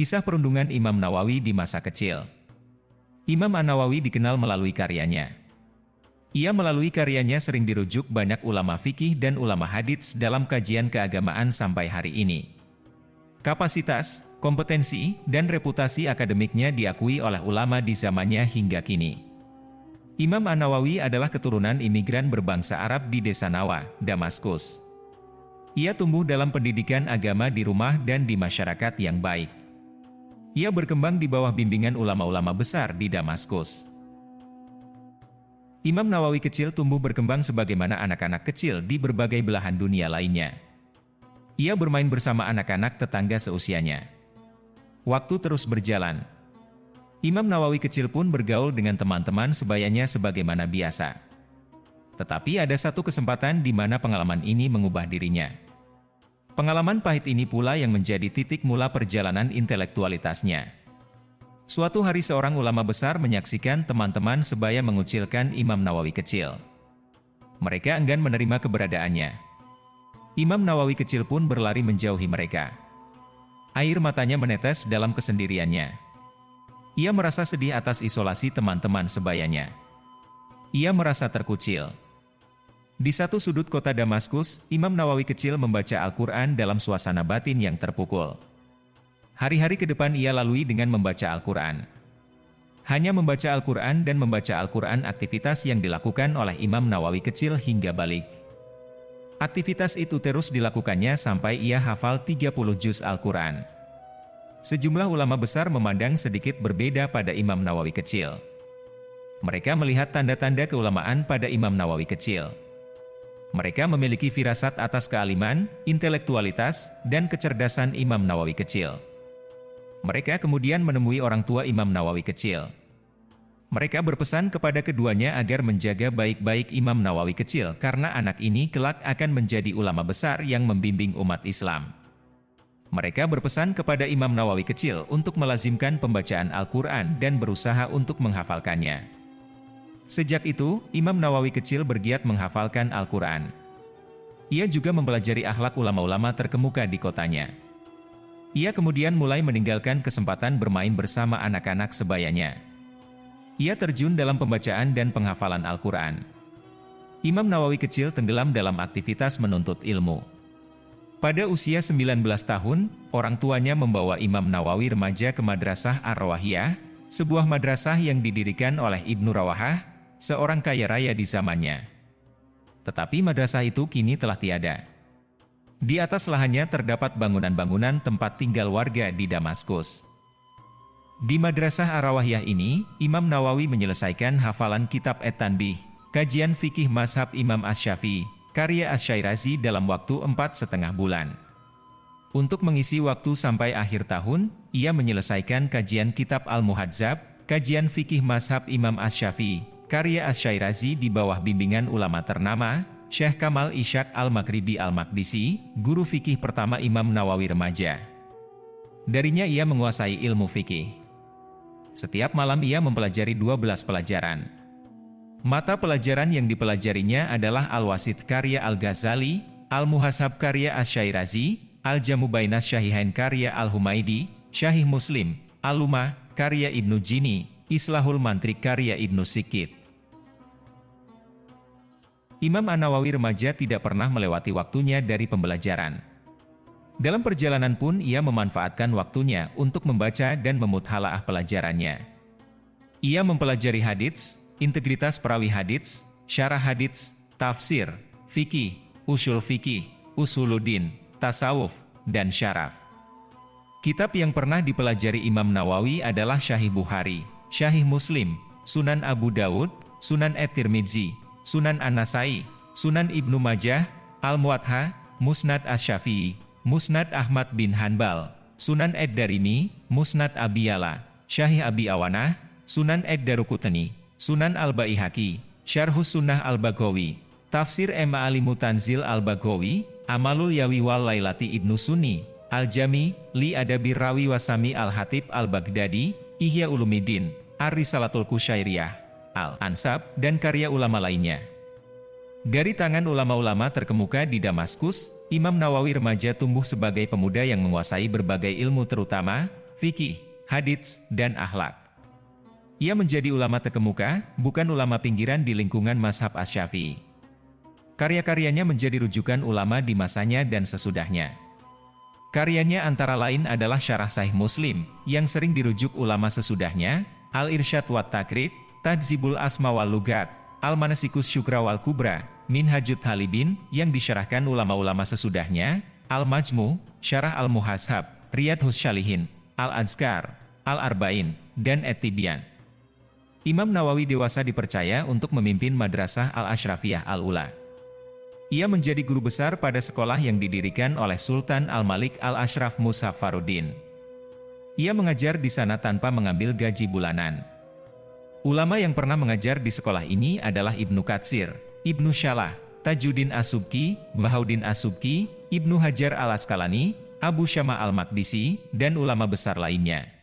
Kisah perundungan Imam Nawawi di masa kecil. Imam An-Nawawi dikenal melalui karyanya. Ia melalui karyanya sering dirujuk banyak ulama fikih dan ulama hadits dalam kajian keagamaan sampai hari ini. Kapasitas, kompetensi, dan reputasi akademiknya diakui oleh ulama di zamannya hingga kini. Imam An-Nawawi adalah keturunan imigran berbangsa Arab di desa Nawa, Damaskus. Ia tumbuh dalam pendidikan agama di rumah dan di masyarakat yang baik. Ia berkembang di bawah bimbingan ulama-ulama besar di Damaskus. Imam Nawawi kecil tumbuh berkembang sebagaimana anak-anak kecil di berbagai belahan dunia lainnya. Ia bermain bersama anak-anak tetangga seusianya. Waktu terus berjalan. Imam Nawawi kecil pun bergaul dengan teman-teman sebayanya sebagaimana biasa. Tetapi ada satu kesempatan di mana pengalaman ini mengubah dirinya. Pengalaman pahit ini pula yang menjadi titik mula perjalanan intelektualitasnya. Suatu hari seorang ulama besar menyaksikan teman-teman sebaya mengucilkan Imam Nawawi kecil. Mereka enggan menerima keberadaannya. Imam Nawawi kecil pun berlari menjauhi mereka. Air matanya menetes dalam kesendiriannya. Ia merasa sedih atas isolasi teman-teman sebayanya. Ia merasa terkucil. Di satu sudut kota Damaskus, Imam Nawawi kecil membaca Al-Quran dalam suasana batin yang terpukul. Hari-hari ke depan ia lalui dengan membaca Al-Quran. Hanya membaca Al-Quran dan membaca Al-Quran aktivitas yang dilakukan oleh Imam Nawawi kecil hingga balik. Aktivitas itu terus dilakukannya sampai ia hafal 30 juz Al-Quran. Sejumlah ulama besar memandang sedikit berbeda pada Imam Nawawi kecil. Mereka melihat tanda-tanda keulamaan pada Imam Nawawi kecil. Mereka memiliki firasat atas kealiman, intelektualitas, dan kecerdasan Imam Nawawi kecil. Mereka kemudian menemui orang tua Imam Nawawi kecil. Mereka berpesan kepada keduanya agar menjaga baik-baik Imam Nawawi kecil karena anak ini kelak akan menjadi ulama besar yang membimbing umat Islam. Mereka berpesan kepada Imam Nawawi kecil untuk melazimkan pembacaan Al-Quran dan berusaha untuk menghafalkannya. Sejak itu, Imam Nawawi kecil bergiat menghafalkan Al-Quran. Ia juga mempelajari akhlak ulama-ulama terkemuka di kotanya. Ia kemudian mulai meninggalkan kesempatan bermain bersama anak-anak sebayanya. Ia terjun dalam pembacaan dan penghafalan Al-Quran. Imam Nawawi kecil tenggelam dalam aktivitas menuntut ilmu. Pada usia 19 tahun, orang tuanya membawa Imam Nawawi remaja ke Madrasah Ar-Rawahiyah, sebuah madrasah yang didirikan oleh Ibnu Rawahah, seorang kaya raya di zamannya. Tetapi madrasah itu kini telah tiada. Di atas lahannya terdapat bangunan-bangunan tempat tinggal warga di Damaskus. Di Madrasah Ar-Rawahiyah ini, Imam Nawawi menyelesaikan hafalan kitab At-Tanbih, kajian fikih mazhab Imam Asy-Syafi'i, karya Asy-Syairazi dalam waktu 4,5 bulan. Untuk mengisi waktu sampai akhir tahun, ia menyelesaikan kajian kitab Al-Muhadzab, kajian fikih mazhab Imam Asy-Syafi'i, karya Asy-Syairazi di bawah bimbingan ulama ternama, Syekh Kamal Ishaq Al-Maghribi Al-Maqdisi, guru fikih pertama Imam Nawawi remaja. Darinya ia menguasai ilmu fikih. Setiap malam ia mempelajari 12 pelajaran. Mata pelajaran yang dipelajarinya adalah Al-Wasit karya Al-Ghazali, Al-Muhasab karya Asy-Syairazi, Al-Jamu Bainas Syahihain karya Al-Humaidi, Syahih Muslim, Al-Lumah karya Ibnu Jini, Islahul Mantrik karya Ibnu Sikit. Imam An-Nawawi remaja tidak pernah melewati waktunya dari pembelajaran. Dalam perjalanan pun ia memanfaatkan waktunya untuk membaca dan memutalaah pelajarannya. Ia mempelajari hadits, integritas perawi hadits, syarah hadits, tafsir, fikih, fikih, usuluddin, tasawuf, dan syaraf. Kitab yang pernah dipelajari Imam Nawawi adalah Syahih Bukhari, Syahih Muslim, Sunan Abu Dawud, Sunan At-Tirmidzi, Sunan An-Nasai, Sunan Ibnu Majah, Al-Muwatta, Musnad Asy-Syafi'i, Musnad Ahmad bin Hanbal, Sunan Ad-Darimi, Musnad Abi Ya'la, Syahih Abi Awanah, Sunan Ad-Daruqutni, Sunan Al-Baihaqi, Syarhus Sunnah Al-Baghawi, Tafsir Ma'alimu Tanzil Al-Baghawi, Amalul Yawi wal Lailati Ibnu Sunni, Al-Jami, Li Adabi Rawi Wasami Al-Hatib Al-Baghdadi, Ihya Ulumuddin, Ar-Risalatul Qusyairiyah, Al-Ansab, dan karya ulama lainnya. Dari tangan ulama-ulama terkemuka di Damaskus, Imam Nawawi remaja tumbuh sebagai pemuda yang menguasai berbagai ilmu terutama fikih, hadits, dan akhlak. Ia menjadi ulama terkemuka, bukan ulama pinggiran di lingkungan mazhab Asy-Syafi'i. Karya-karyanya menjadi rujukan ulama di masanya dan sesudahnya. Karyanya antara lain adalah Syarah Sahih Muslim, yang sering dirujuk ulama sesudahnya, Al-Irsyad wa Taqrib, Tadzibul Asma wal Lugat, Al-Manasikus Syukra wal Kubra, Minhajut Talibin, yang disyarahkan ulama-ulama sesudahnya, Al-Majmu, Syarah Al-Muhashab, Riyadhus Shalihin, Al-Azkar, Al-Arba'in, dan At-Tibyan. Imam Nawawi dewasa dipercaya untuk memimpin Madrasah Al-Ashrafiyah Al-Ula. Ia menjadi guru besar pada sekolah yang didirikan oleh Sultan Al-Malik Al-Ashraf Musa Farudin. Ia mengajar di sana tanpa mengambil gaji bulanan. Ulama yang pernah mengajar di sekolah ini adalah Ibnu Katsir, Ibnu Shalah, Tajuddin As-Subki, Bahauddin As-Subki, Ibnu Hajar Al-Asqalani, Abu Syama Al-Maqdisi, dan ulama besar lainnya.